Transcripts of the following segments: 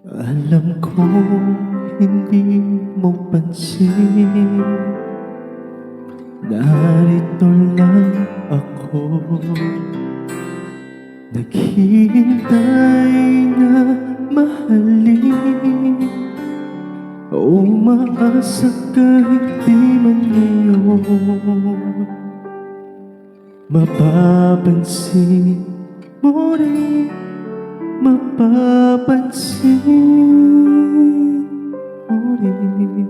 Alam ko hindi mo pansin, narito lang ako, naghihintay na mahalin o umaasa kahit di man ngayon. Mapapansin mo rin, mapapansin mo rin.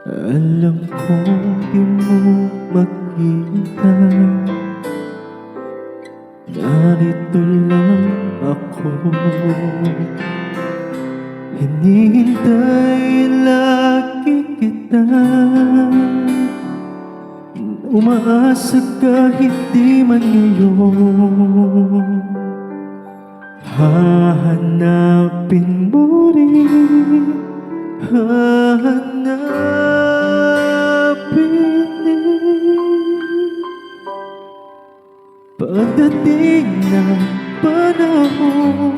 Alam kong di mo makita, narito lang ako, hinihintay lagi kita, umaasa kahit di man ngayon. Hahanapin mo rin, hahanapin din. Pagdating ng panahon,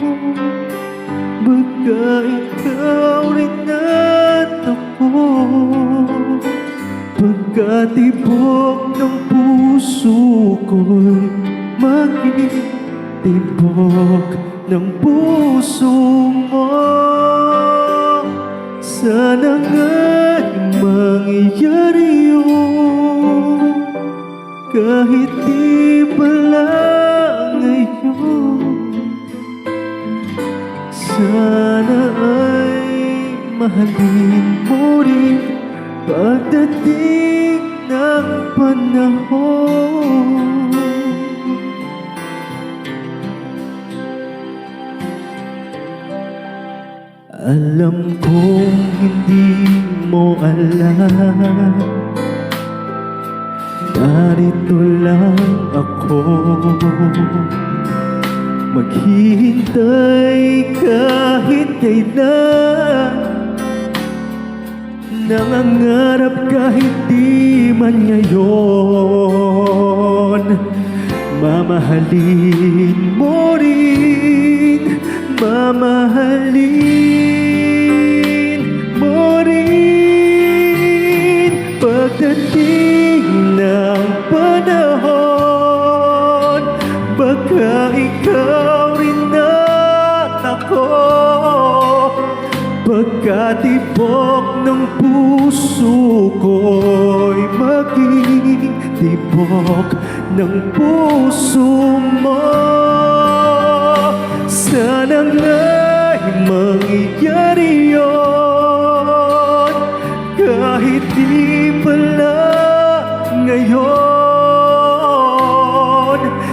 baka ikaw rin at ako, pagkatibok ng puso ko'y maging tibok ng puso mo. Sana nga'y mangyari yun, kahit di pala ngayon. Sana ay mahalin mo rin pagdating ng panahon. Alam kong hindi mo alam, narito lang ako, maghihintay kahit kailan, nangangarap kahit di man ngayon. Mamahalin mo rin, mamahalin mo rin pagdating ng panahon, baka ikaw rin at ako, pagkatibok ng puso ko'y maging tibok ng puso mo. Sana nga'y mangyari yun, kahit di pala ngayon.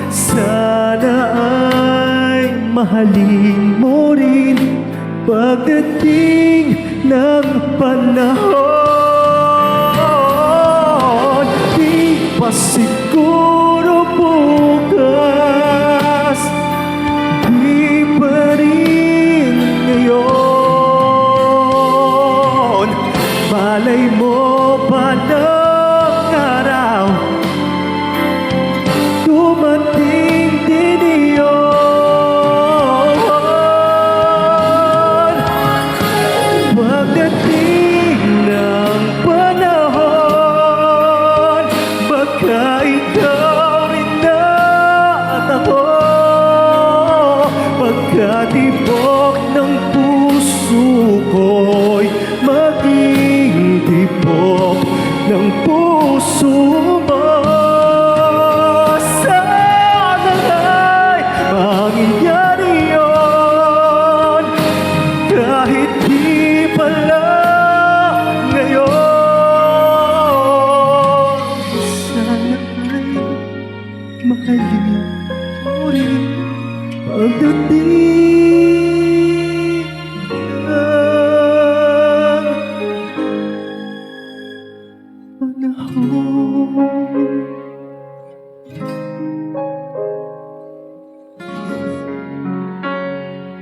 Sana ay mahalin mo rin pagdating ng panahon. Di pa siguro bukas, di pa rin ngayon. Malay mo pa ng araw, dumating din iyon. Pagdating ng panahon, baka ikaw rin at ako, pagkatibok ng puso ko'y maging tibok ng puso mo. Sana ay mangyari yun, kahit di pala ngayon. Sana ay mahalin mo rin pagdating ng panahon.